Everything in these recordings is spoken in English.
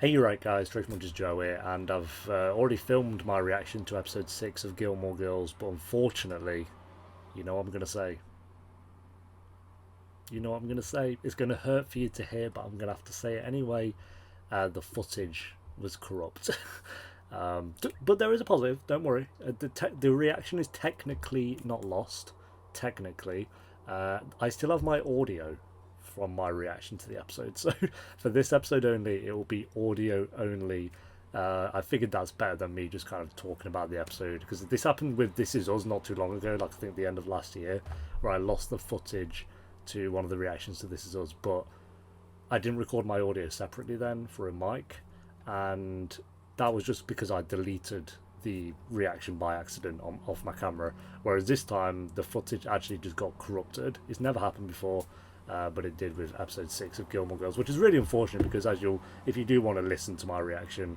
Hey, you're right, guys. Trace Munch's Joe here, and I've already filmed my reaction to episode 6 of Gilmore Girls, but unfortunately, you know what I'm going to say. You know what I'm going to say. It's going to hurt for you to hear, but I'm going to have to say it anyway. The footage was corrupt. But there is a positive, don't worry. The reaction is technically not lost. Technically. I still have my audio from my reaction to the episode. So for this episode only, it will be audio only. I figured that's better than me just kind of talking about the episode, because this happened with This Is Us not too long ago, like I think the end of last year, where I lost the footage to one of the reactions to This Is Us, but I didn't record my audio separately then for a mic, and that was just because I deleted the reaction by accident off my camera, whereas this time the footage actually just got corrupted. It's never happened before, but it did with episode 6 of Gilmore Girls, which is really unfortunate, because if you do want to listen to my reaction,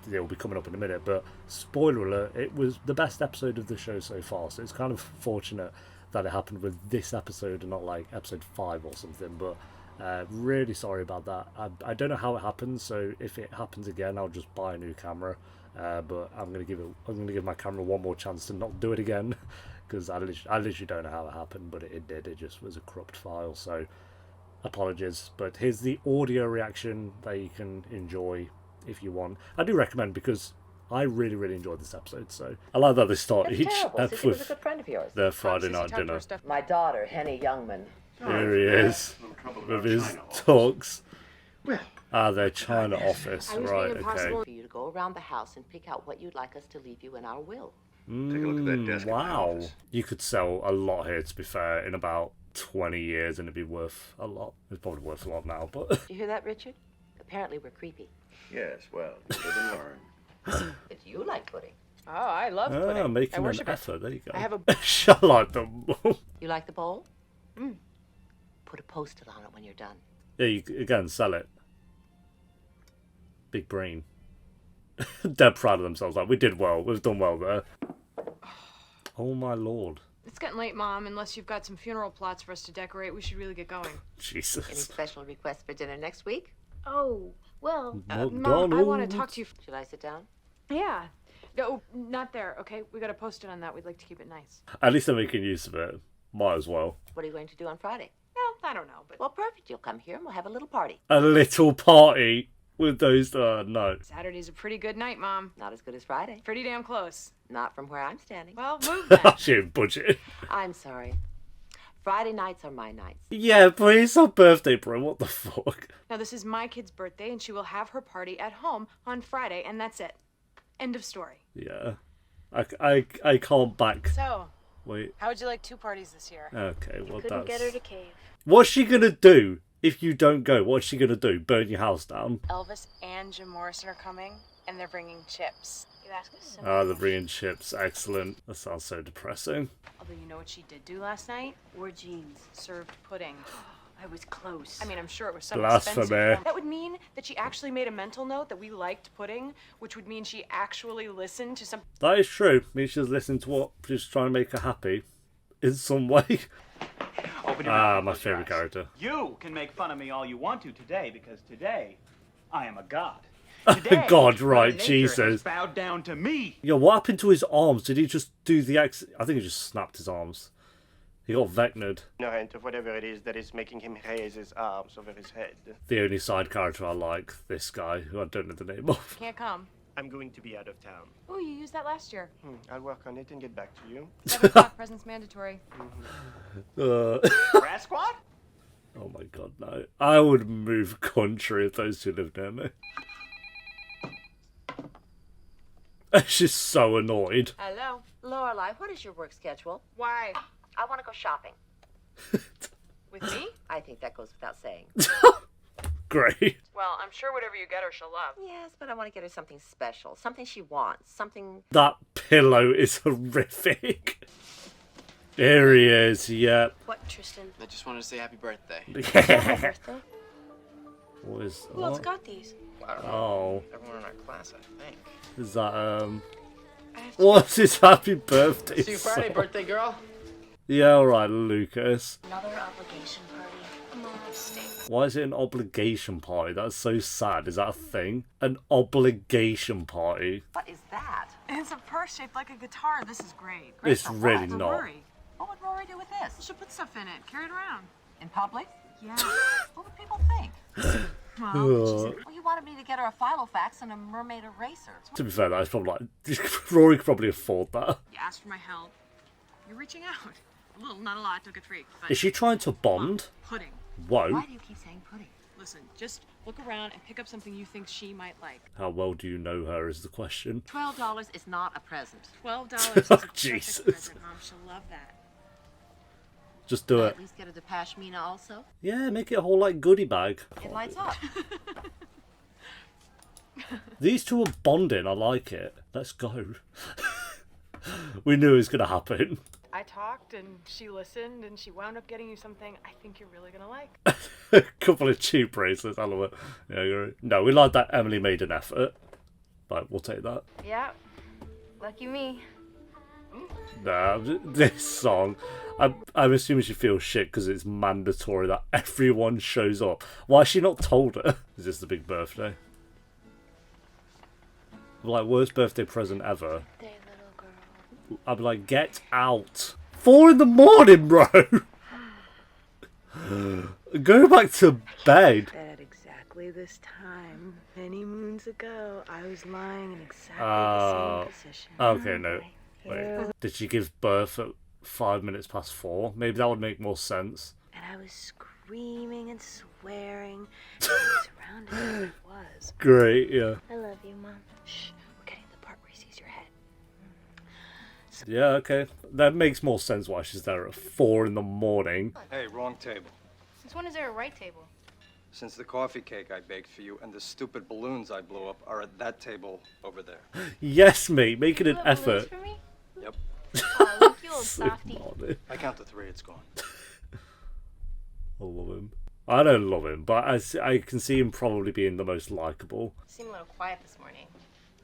it'll be coming up in a minute, but spoiler alert, it was the best episode of the show so far, so it's kind of fortunate that it happened with this episode and not like episode 5 or something. But really sorry about that. I don't know how it happens, so if it happens again, I'll just buy a new camera. But I'm gonna give my camera one more chance to not do it again, because I literally don't know how it happened, but it did. It just was a corrupt file. So apologies. But here's the audio reaction that you can enjoy if you want. I do recommend, because I really, really enjoyed this episode. So I like that they start each episode with a good friend of yours. Their Friday night dinner. My daughter, Henny Youngman. Here he is with his talks. Their China office, right? Okay. For you to go around the house and pick out what you'd like us to leave you in our will. Take a look at that desk. Wow, you could sell a lot here. To be fair, in about 20 years, and it'd be worth a lot. It's probably worth a lot now, but. You hear that, Richard? Apparently we're creepy. Yes, well, you live and learn. But you like pudding. Oh, I love pudding. Making I worship an it. effort. There you go. I have a. I like them. You like the bowl? Put a post-it on it when you're done. Yeah, you again sell it. Big brain. They're proud of themselves. Like, we did well. We've done well there. Oh my lord. It's getting late, Mom. Unless you've got some funeral plots for us to decorate, we should really get going. Any Jesus. special requests for dinner next week? Oh, well, Mom, I want to talk to you. Should I sit down? Yeah. No, not there, okay? We got a post-it on that. We'd like to keep it nice. At least they're making use of it. Might as well. What are you going to do on Friday? Well, I don't know, but Well, perfect. You'll come here and we'll have a little party. A little party with those. No. Saturday's a pretty good night, Mom. Not as good as Friday. Pretty damn close. Not from where I'm standing. Well, move then. Shit, budget. I'm sorry. Friday nights are my nights. Yeah, but it's her birthday, bro. What the fuck? Now, this is my kid's birthday, and she will have her party at home on Friday, and that's it. End of story. Yeah. I can't back. So, Wait. how would you like 2 parties this year? Okay, well couldn't that's. get her to cave. What's she gonna do if you don't go? What's she gonna do? Burn your house down? Elvis and Jim Morrison are coming, and they're bringing chips. You ask us so Ah, the bringing chips. Excellent. That sounds so depressing. Although you know what she did do last night? Wore jeans. Served pudding. I was close. I mean, I'm sure it was some Blasphemy. expensive one. That would mean that she actually made a mental note that we liked pudding, which would mean she actually listened to some. That is true. Me just listening to what she's trying to make her happy in some way. Open your mouth and My close your favourite eyes. character. You can make fun of me all you want to today, because today I am a god. Today, God, right, Mother Nature Jesus. has bowed down to me. Yo, what happened to his arms? Did he just do the I think he just snapped his arms. He got vecnored. Ignorant of whatever it is that is making him raise his arms over his head. The only side character I like, this guy, who I don't know the name of. Can't come. I'm going to be out of town. Oh, you used that last year. I'll work on it and get back to you. 7 o'clock, presents mandatory. Rat squad? Oh my god, no. I would move country if those two lived near me. She's so annoyed. Hello. Lorelai, what is your work schedule? Why? I want to go shopping. With me? I think that goes without saying. Great. Well, I'm sure whatever you get her, she'll love. Yes, but I want to get her something special. Something she wants. Something... That pillow is horrific. Here he is, yep. What, Tristan? I just wanted to say happy birthday. Birthday? What is Who else what? got these? I don't know. Oh, Everyone in our class, I think. is that I have to what's his happy birthday See you Friday, song? birthday girl. Yeah, alright, Lucas. another obligation party. Come on. of steak. Why is it an obligation party? That's so sad. Is that a thing? An obligation party? What is that? It's a purse shaped like a guitar. This is great. It's for really what? not. Rory. What would Rory do with this? She'll put stuff in it. Carry it around. In public? Yeah. What would people think? Well, Ugh. Well, you wanted me to get her a Filofax and a mermaid eraser. To be fair, that's probably like Rory could probably afford that. you asked for my help. You're reaching out. A little, not a lot. Don't get freaked. But Is she trying to bond? pudding. Whoa. Why do you keep saying pudding? Listen, just look around and pick up something you think she might like. How well do you know her is the question. $12 is not a present. $12 is a perfect Jesus. present, Mom. She'll love that. Just do it. At least get a Pashmina also. Yeah, make it a whole like goodie bag. It lights up. These two are bonding. I like it. Let's go. We knew it was gonna happen. I talked and she listened and she wound up getting you something I think you're really gonna like. A couple of cheap bracelets. I love it. Yeah, you're right. No, we like that Emily made an effort. Right, we'll take that. Yeah. Lucky me. Nah, this song. I'm assuming she feels shit because it's mandatory that everyone shows up. Why has she not told her? Is this the big birthday? Like, worst birthday present ever. Day, little girl. I'd be like, get out. 4 a.m, bro. Go back to bed. At exactly this time, many moons ago, I was lying in exactly Oh. the same position. Okay, no. Wait. Did she give birth at 5 minutes past 4? Maybe that would make more sense. And I was screaming and swearing, and surrounded as I was. Great, yeah. I love you, Mom. Shh, we're getting to the part where he sees your head. Yeah, okay. That makes more sense why she's there at 4 a.m. Hey, wrong table. Since when is there a right table? Since the coffee cake I baked for you and the stupid balloons I blew up are at that table over there. Yes, mate, making an You have balloons effort. for me? Yep. Oh, look, you old So softy. naughty. I count to 3, it's gone. I love him. I don't love him, but I can see him probably being the most likable. Seem a little quiet this morning.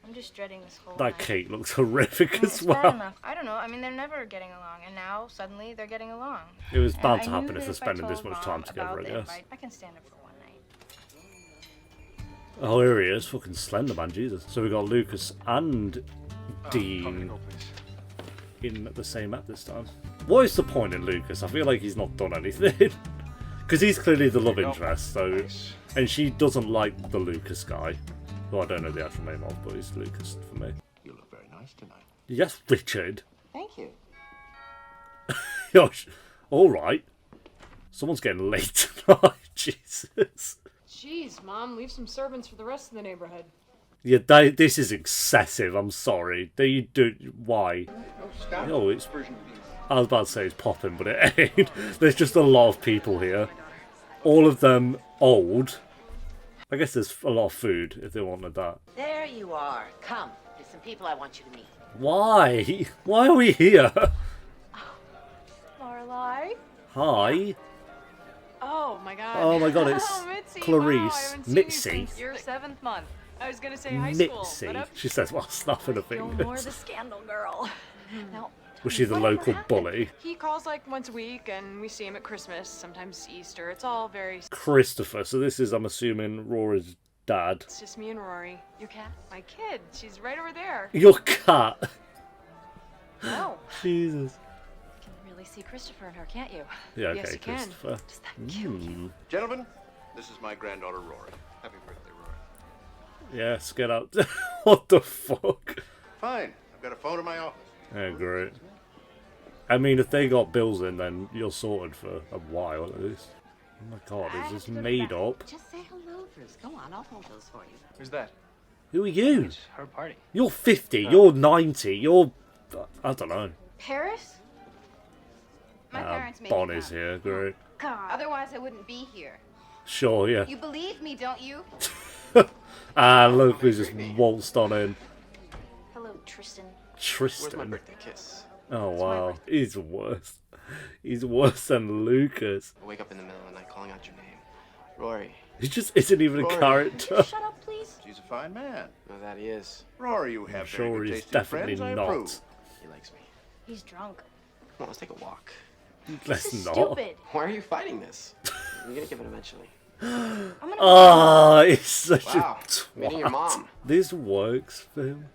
I'm just dreading this whole That night. cake looks horrific as It's bad well. enough. I don't know. I mean, they're never getting along, and now suddenly they're getting along. It was And bound I to knew happen that if they're I spending this told much Mom time together, about I the guess. invite, I can stand it for one night. Oh, here he is, fucking Slender Man, Jesus. So we got Lucas and Dean in the same app this time. What is the point in Lucas? I feel like he's not done anything. Because he's clearly the love interest, so... And she doesn't like the Lucas guy. Who I don't know the actual name of, but he's Lucas for me. You look very nice tonight. Yes, Richard. Thank you. Gosh, alright. Someone's getting late tonight, Jesus. Jeez, Mom, leave some servants for the rest of the neighborhood. Yeah, this is excessive, I'm sorry. You do... Why? Oh, it's... I was about to say it's popping, but it ain't. There's just a lot of people here. All of them old. I guess there's a lot of food, if they wanted that. There you are. Come. There's some people I want you to meet. Why? Why are we here? Lorelai? Hi. Oh my god. Oh my god, it's Oh, Mitzi. Clarice. Wow, I haven't seen Mitzi. you since your 7th month. I was gonna say high school. Mitzi. But She says while snapping her Gilmore, fingers. the scandal girl. now, Was she the whatever local happened? bully? He calls like once a week, and we see him at Christmas, sometimes Easter. It's all very... Christopher. So this is, I'm assuming, Rory's dad. It's just me and Rory. Your cat? My kid. She's right over there. Your cat. No. Jesus. You can really see Christopher in her, can't you? Yeah, okay, Yes, you can. Christopher. Does that kill you? Gentlemen, this is my granddaughter Rory. Happy birthday, Rory. Yes, get out. What the fuck? Fine. I've got a phone in my office. Yeah, great. I mean, if they got bills in, then you're sorted for a while at least. Oh my god, is this made up? Just say hello first. Go on, I'll hold those for you. Who's that? Who are you? It's her party. You're 50, you're 90, you're... I don't know. Paris? My parents made me Bonnie's come. here, great. God. Otherwise, I wouldn't be here. Sure, yeah. You believe me, don't you? Ah, look, we just waltzed on in. Hello, Tristan. Where's my Tristan. birthday kiss? Oh, wow. He's worse. He's worse than Lucas. I wake up in the middle of the night calling out your name. Rory. He just isn't even a Rory. character. Shut up, please. She's a fine man. No, that he is. Rory, you have very Sure, good he's taste in definitely friends. I not. approve. He likes me. He's drunk. Come on, let's take a walk. Let's This is not. stupid. Why are you fighting this? I'm gonna give it eventually. Oh, he's such Wow. a Meeting your twat. mom. This works for him.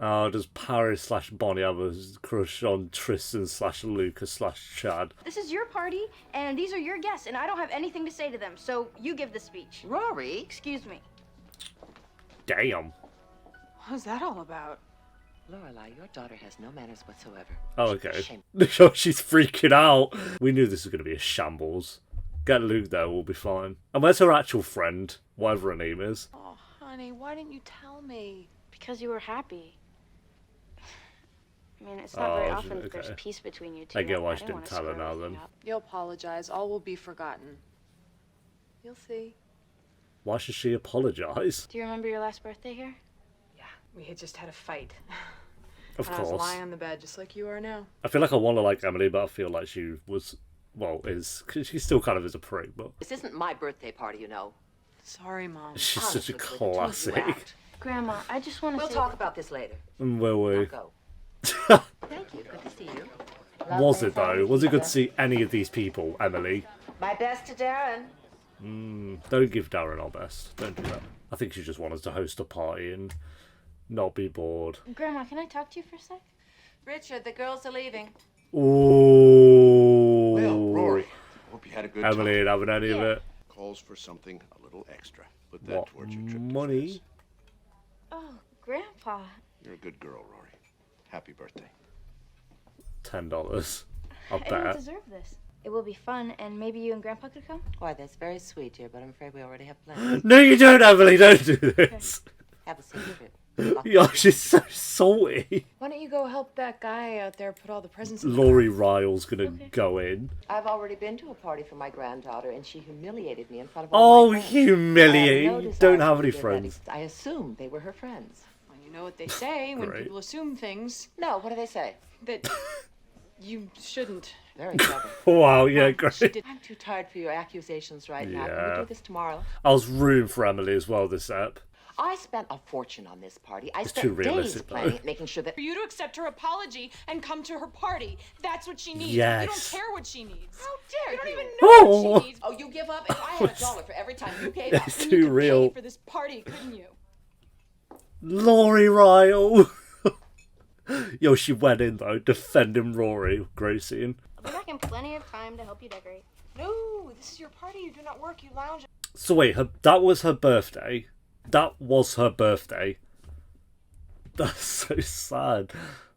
Oh, does Paris / Bonnie have a crush on Tristan / Lucas / Chad? This is your party, and these are your guests, and I don't have anything to say to them, so you give the speech. Rory? Excuse me. Damn. What's that all about? Lorelai, your daughter has no manners whatsoever. Oh, okay. Shame. Oh, she's freaking out. We knew this was going to be a shambles. Get Luke there, we'll be fine. And where's her actual friend? Whatever her name is. Oh, honey, why didn't you tell me? Because you were happy. I mean, it's not very Oh, often that there's okay. peace between you two. I get why she didn't didn't wanna tell her screw now anything then. up. You'll apologize. All will be forgotten. You'll see. Why should she apologise? Do you remember your last birthday here? Yeah, we had just had a fight. Of And I was course. lying on the bed just like you are now. I feel like I want to like Emily, but I feel like she was, well, cause she still kind of is a prick, but This isn't my birthday party, you know. Sorry, Mom. she's such a Honestly, for the two of you classic. out. Grandma, I just want to We'll say talk about this later. And where Now we? go. Thank you. Good to see you. Was it though? Was it good to see any of these people, Emily? My best to Darren. Don't give Darren our best. Don't do that. I think she just wanted to host a party and not be bored. Grandma, can I talk to you for a sec? Richard, the girls are leaving. Ooh. Well, Rory, hope you had a good Emily time. ain't having any of it. Calls for something a little extra. Put that What? towards your trip to Money? France. Oh, Grandpa. You're a good girl, Rory. Happy birthday. $10. I I don't bet. deserve this. It will be fun, and maybe you and Grandpa could come? Why, that's very sweet, dear, but I'm afraid we already have plans. No, you don't, Emily. Don't do this. Have a safe trip. Yeah, she's so salty. Why don't you go help that guy out there put all the presents in the Laurie Ryle's gonna go in. I've already been to a party for my granddaughter, and she humiliated me in front of all Oh, my friends. humiliate! I have no You desire don't to have any forgive that friends. I assumed they were her friends. Well, you know what they say when Great. people assume things No, what do they say? that you shouldn't. Very clever. Wow, yeah, She great. did- I'm too tired for your accusations right now. Can Yeah. we do this tomorrow? I was rooting for Emily as well this ep. I spent a fortune on this party. I It's spent too days realistic, planning though. it, making sure that... For you to accept her apology and come to her party. That's what she needs. Yes. You don't care what she needs. How dare You don't even know Oh. what she needs. Oh, you give up? If I had $1 for every time you gave up... It's You too could real. pay for this party, couldn't you? Laurie Ryle. Yo, she went in though, defending Rory. Great scene. I'll be back in plenty of time to help you decorate. No, this is your party. You do not work. You lounge. So wait, that was her birthday. That was her birthday. That's so sad.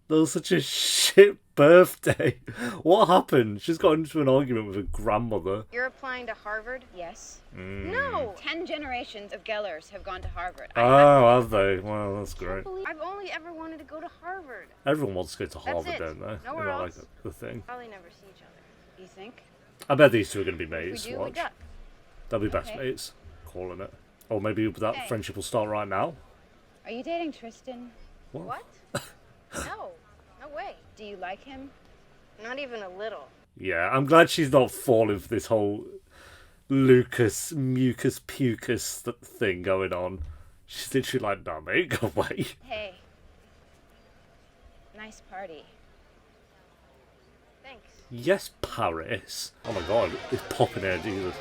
That was such a shit birthday. What happened? She's got into an argument with her grandmother. You're applying to Harvard? Yes. Mm. No. 10 generations of Gellers have gone to Harvard. Oh, have they? Wow, that's great. I've only ever wanted to go to Harvard. Everyone wants to go to Harvard, it. don't they? Nowhere Isn't that else. like the thing? Probably never see each other. You think? I bet these two are going to be If mates. we do, we Watch. duck. They'll be best Okay. mates. Calling it. Or maybe that Hey. friendship will start right now. Are you dating Tristan? What? No. No way. Do you like him? Not even a little. Yeah, I'm glad she's not falling for this whole Lucas mucus pucus thing going on. She's literally like, nah, mate, go away. Hey. Nice party. Thanks. Yes, Paris. Oh my god, it's popping here, Jesus.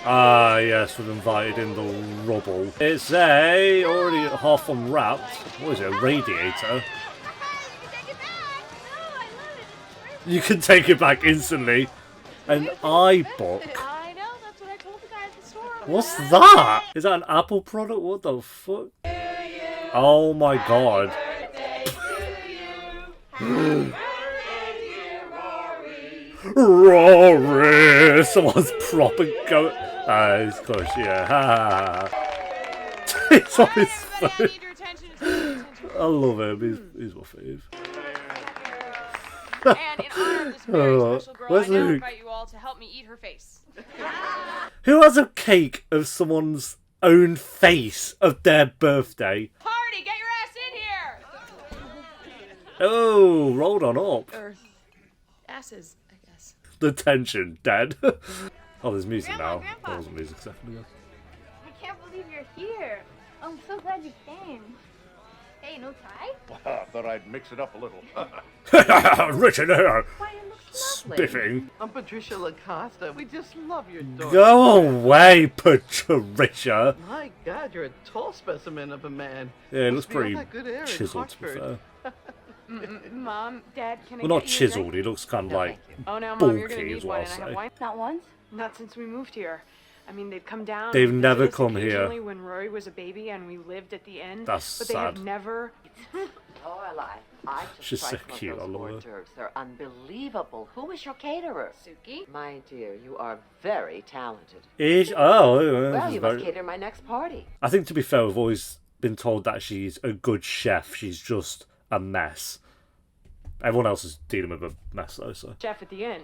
Ah, yes, we've invited in the rubble. It's already half unwrapped. What is it, a radiator? You can take it back instantly. An iBook. I know. That's what I told the guy at the store. What's that? Is that an Apple product? What the fuck? Oh my god. Rory! Someone's proper go. Of course, yeah. It's on his Everybody, I phone. need your attention. It's my attention. I love him. He's my fave. And in honor of this very Oh, special girl, where's I now Luke? invite you all to help me eat her face. Who has a cake of someone's own face of their birthday? Party, get your ass in here! Oh, rolled on up. Or asses, I guess. The tension, dead. Oh, there's music Grandma, now. Grandpa. There wasn't music a second ago. I can't believe you're here. I'm so glad you came. Hey, no tie? I thought I'd mix it up a little. Richard here. Why, it looks spiffing. I'm Patricia LaCosta. We just love your daughter. Go away, Patricia. My God, you're a tall specimen of a man. Yeah, it looks Must be all pretty that good air in chiseled, to be Hartford. fair. Mom, Dad, can I Well, not get you a drink? chiseled, he looks kind of like Oh no, Mom, you're gonna bulky, need is one, what and I I'll have say. wine. Not once? Not since we moved here. I mean, they've come down. They've and never visited us come here. occasionally when Rory was a baby and we lived at the inn. That's but they sad. have never. Oh, I lie. I She's just so tried some of cute, I those love hors her. d'oeuvres. They're unbelievable. Who is your caterer? Suki? My dear, you are very talented. Well, You must cater my next party. I think, to be fair, we've always been told that she's a good chef. She's just a mess. Everyone else is dealing with a mess, though, so. Chef at the inn.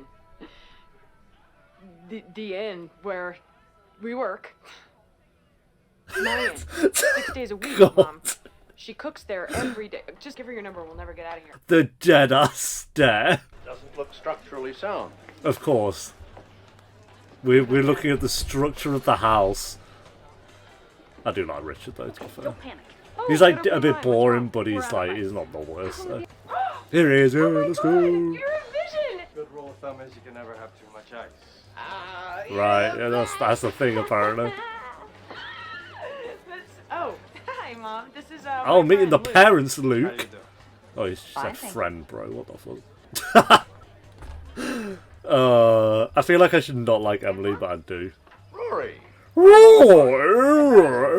The inn where we work. My inn. 6 days a week, God. Mom. She cooks there every day. Just give her your number. We'll never get out of here. The dead-ass stare. Doesn't look structurally sound. Of course. We're looking at the structure of the house. I do like Richard, though, to be fair. Don't panic. Oh, He's like get a over bit mine. boring, What's but wrong? he's We're out like, of he's mine. not the worst. So. Here he is, Oh my let's God, go. you're a vision. Good rule of thumb is you can never have too much ice. Right, yeah, that's the thing, apparently. Oh, hi, Mom. This is Oh, my meeting the friend, Luke. parents, How do you Luke. do? Oh, he's Fine, said thank friend, bro. What the fuck? I feel like I should not like Emily, but I do. Rory! Roar!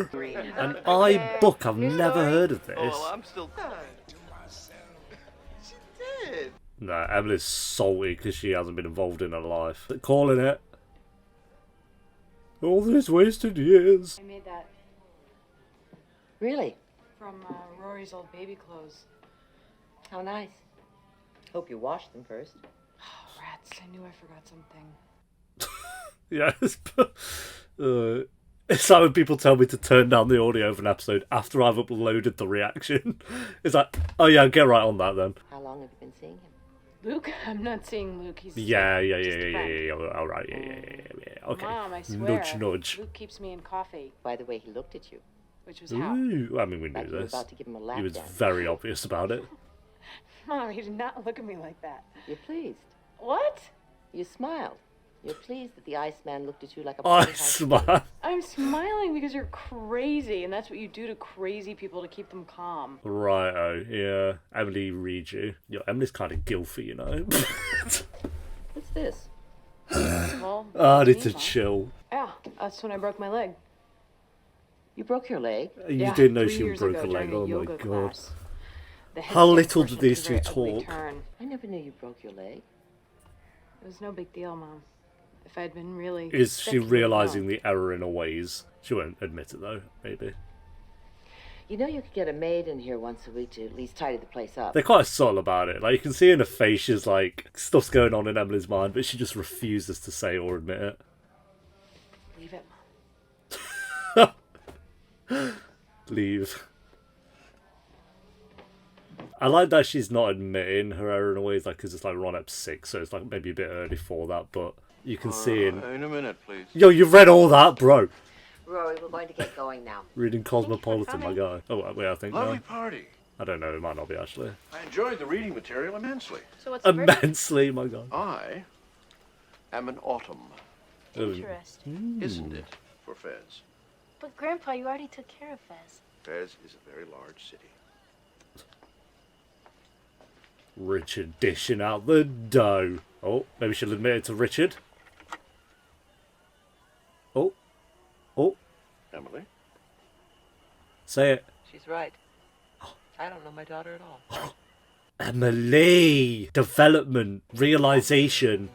An iBook, I've never heard of this. Oh, I'm still. She did. Nah, Emily's salty because she hasn't been involved in her life. Calling it. All these wasted years. I made that Really? from Rory's old baby clothes. How nice. Hope you washed them first. Oh, rats. I knew I forgot something. Yes. It's like when people tell me to turn down the audio of an episode after I've uploaded the reaction. It's like, oh yeah, get right on that then. How long have you been seeing him? Luke? I'm not seeing Luke. He's Yeah. just a friend. All right, yeah. Okay. Mom, I swear. Nudge. Luke keeps me in coffee, By the way, he looked at you. which was how. Ooh, I mean, we Like knew you were this. about to give him a lap He was dance. very obvious about it. Mom, he did not look at me like that. You're pleased. What? You smiled. You're pleased that the Iceman looked at you like a I pretty high- smile. I'm smiling because you're crazy, and that's what you do to crazy people to keep them calm. Righto, yeah. Emily reads you. Yo, Emily's kind of guilty, you know. What's this? Well, I need to Mom. chill. Yeah, that's when I broke my leg. You broke your leg? You Yeah, didn't know 3 she years broke a ago leg. during a Oh my yoga god. class. The How headstand little portion did these took a two very ugly talk? turn. I never knew you broke your leg. It was no big deal, Mom. If I'd been really Is sick, she you would realising know. the error in her ways? She won't admit it though, maybe. You know you could get a maid in here once a week to at least tidy the place up. They're quite subtle about it. Like, you can see in her face, she's like, stuff's going on in Emily's mind, but she just refuses to say or admit it. Leave it, Mom. Leave. I like that she's not admitting her error in a way, like, because it's like we're on ep 6, so it's like maybe a bit early for that, but you can see in... In a minute, please. Yo, you've read all that, bro! Rory, we're going to get going now. Reading Cosmopolitan, my guy. Oh, wait, I think Lovely no. party. I don't know, it might not be actually. I enjoyed the reading material immensely. So what's the verdict? Immensely, my god. I am an autumn, Interesting. isn't it, for Fez? But Grandpa, you already took care of Fez. Fez is a very large city. Richard dishing out the dough. Oh, maybe she'll admit it to Richard. Oh. Oh. Emily? Say it. She's right. I don't know my daughter at all. Emily! Development, realization,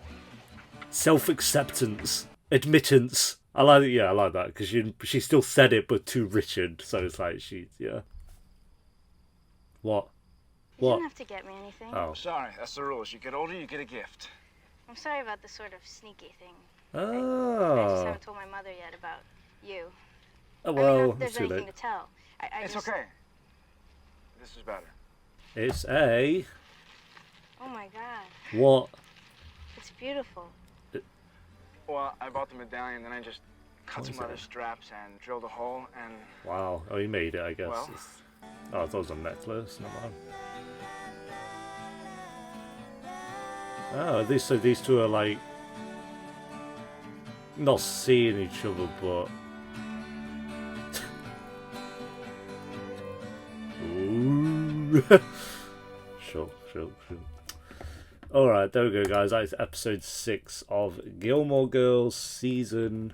self-acceptance, admittance. I like it, yeah, I like that, because she still said it, but to Richard, so it's like, yeah. What? You What? didn't have to get me anything. Oh. Sorry, that's the rules. You get older, you get a gift. I'm sorry about the sort of sneaky thing. I just Oh. haven't told my mother yet about you. Oh, I mean, well, not that it's there's too anything late. to tell. I It's just... okay. This is better. It's a... Oh my God, What? it's beautiful. Well, I bought the medallion, then I just cut What some is other it? straps and drilled a hole, and Wow. Oh, he made it, I guess. Well. Oh, I thought it was a necklace. Never mind. Oh, these two are like not seeing each other, but ooh. Sure. Alright, there we go, guys. That is episode 6 of Gilmore Girls season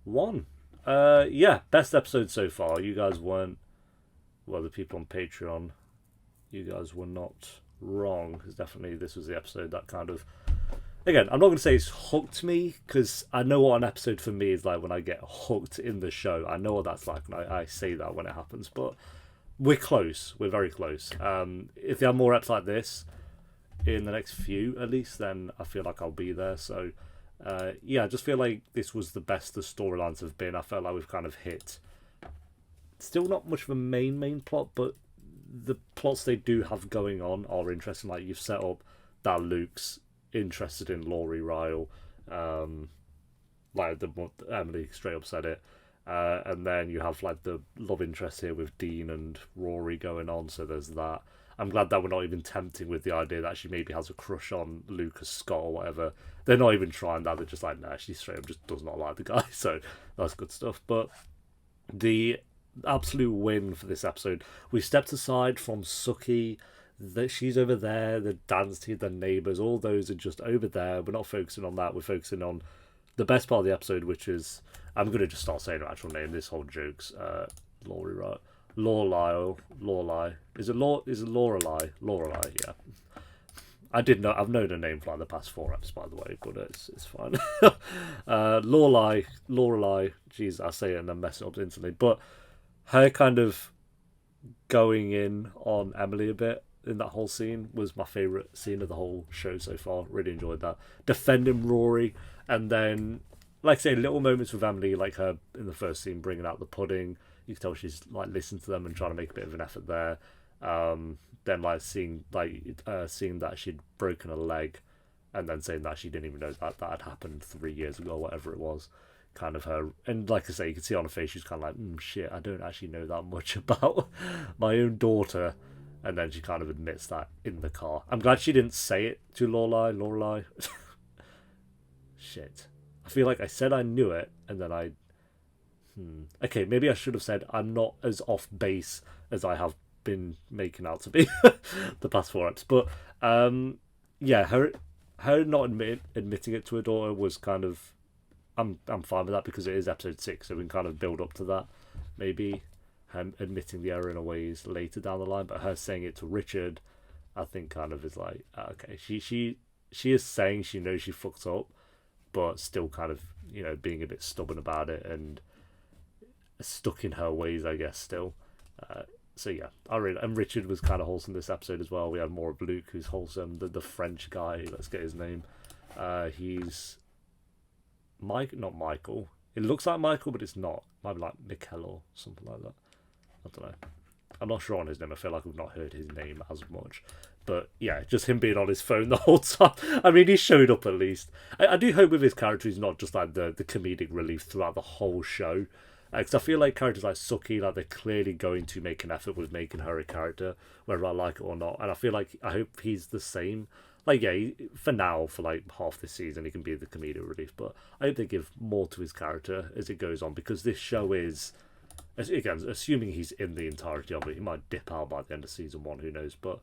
1. Yeah, best episode so far. You guys weren't, well, the people on Patreon, you guys were not wrong, because definitely this was the episode that kind of, again, I'm not going to say it's hooked me, because I know what an episode for me is like when I get hooked in the show. I know what that's like, and I say that when it happens, but we're close. We're very close. If there are more eps like this in the next few, at least, then I feel like I'll be there. So, yeah, I just feel like this was the best the storylines have been. I felt like we've kind of hit, still not much of a main plot, but the plots they do have going on are interesting. Like, you've set up that Luke's interested in Rory Ryle, like Emily straight up said it, and then you have like the love interest here with Dean and Rory going on, so there's that. I'm glad that we're not even tempting with the idea that she maybe has a crush on Lucas Scott or whatever. They're not even trying that. They're just like, nah, she straight up just does not like the guy. So that's good stuff. But the absolute win for this episode, we stepped aside from Suki. She's over there, the dance team, the neighbours, all those are just over there. We're not focusing on that. We're focusing on the best part of the episode, which is, I'm going to just start saying her actual name. This whole joke's Laurie, right? Lorelai. Is it Lorelai? Lorelai, yeah. I did know. I've known her name for like the past 4 episodes, by the way, but it's fine. Lorelai. Jeez, I say it and then mess it up instantly. But her kind of going in on Emily a bit in that whole scene was my favourite scene of the whole show so far. Really enjoyed that. Defending Rory, and then, like I say, little moments with Emily, like her in the first scene bringing out the pudding. You can tell she's like listening to them and trying to make a bit of an effort there. Then like seeing that she'd broken a leg, and then saying that she didn't even know that had happened 3 years ago, whatever it was. Kind of her, and like I say, you can see on her face she's kind of like, shit, I don't actually know that much about my own daughter. And then she kind of admits that in the car. I'm glad she didn't say it to Lorelai. Shit. I feel like I said I knew it, and then okay, maybe I should have said I'm not as off base as I have been making out to be the past 4 eps. But yeah, her not admitting it to her daughter was kind of, I'm fine with that, because it is episode 6, so we can kind of build up to that. Maybe her admitting the error in a way is later down the line, but her saying it to Richard, I think kind of is like, okay, she is saying she knows she fucked up, but still kind of, being a bit stubborn about it and stuck in her ways, I guess, still. So yeah, and Richard was kind of wholesome this episode as well. We had more of Luke, who's wholesome. The French guy, let's get his name. He's not Michael. It looks like Michael, but it's not. Might be like Mikel or something like that. I don't know. I'm not sure on his name. I feel like we've not heard his name as much. But yeah, just him being on his phone the whole time. I mean, he showed up at least. I do hope with his character he's not just like the comedic relief throughout the whole show. Because I feel like characters like Suki, like they're clearly going to make an effort with making her a character, whether I like it or not. And I hope he's the same. Like, yeah, for now, for like half this season, he can be the comedic relief. But I hope they give more to his character as it goes on, because this show is, again, assuming he's in the entirety of it, he might dip out by the end of season 1, who knows. But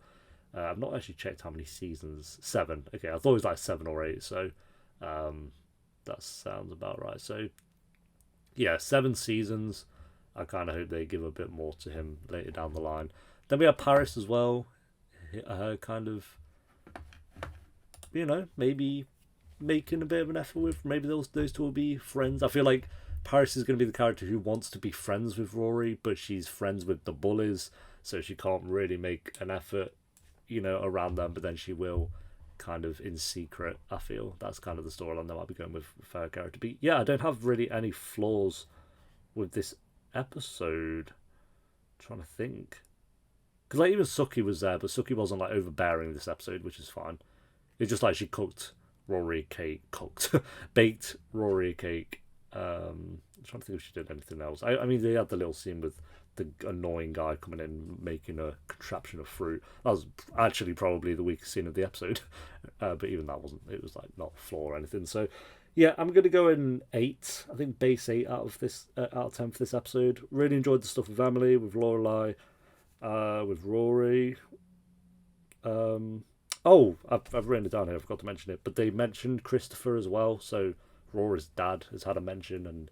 I've not actually checked how many seasons. 7. Okay, I thought it was like 7 or 8, so that sounds about right. So yeah, 7 seasons. I kind of hope they give a bit more to him later down the line. Then we have Paris as well. Her kind of, maybe making a bit of an effort with. Maybe those two will be friends. I feel like Paris is going to be the character who wants to be friends with Rory, but she's friends with the bullies, so she can't really make an effort, around them. But then she will, kind of in secret. I feel that's kind of the storyline that might be going with her character. But yeah, I don't have really any flaws with this episode. I'm trying to think, because like even Suki was there, but Suki wasn't like overbearing this episode, which is fine. It's just like she baked Rory a cake I'm trying to think if she did anything else. I mean, they had the little scene with the annoying guy coming in making a contraption of fruit. That was actually probably the weakest scene of the episode, but even that wasn't. It was like not flaw or anything. So yeah, I'm gonna go in 8. I think base 8 out of 10 for this episode. Really enjoyed the stuff with Emily, with Lorelai, with Rory. Oh, I've written it down here. I forgot to mention it, but they mentioned Christopher as well. So Rory's dad has had a mention, and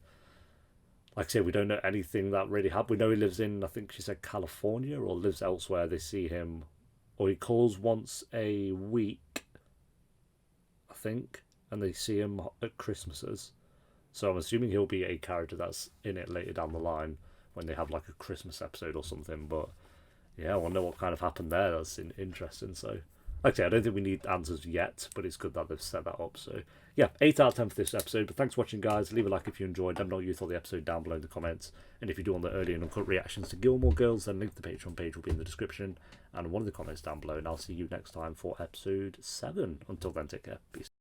like I say, we don't know anything that really happened. We know he lives in, I think she said California, or lives elsewhere. They see him, or he calls once a week, I think, and they see him at Christmases. So I'm assuming he'll be a character that's in it later down the line when they have like a Christmas episode or something. But yeah, I wonder what kind of happened there. That's interesting. So like I say, I don't think we need answers yet, but it's good that they've set that up. So yeah, 8 out of 10 for this episode. But thanks for watching, guys. Leave a like if you enjoyed. Let me know what you thought of the episode down below in the comments. And if you do want the early and uncut reactions to Gilmore Girls, then link to the Patreon page will be in the description and one of the comments down below. And I'll see you next time for episode 7. Until then, take care. Peace.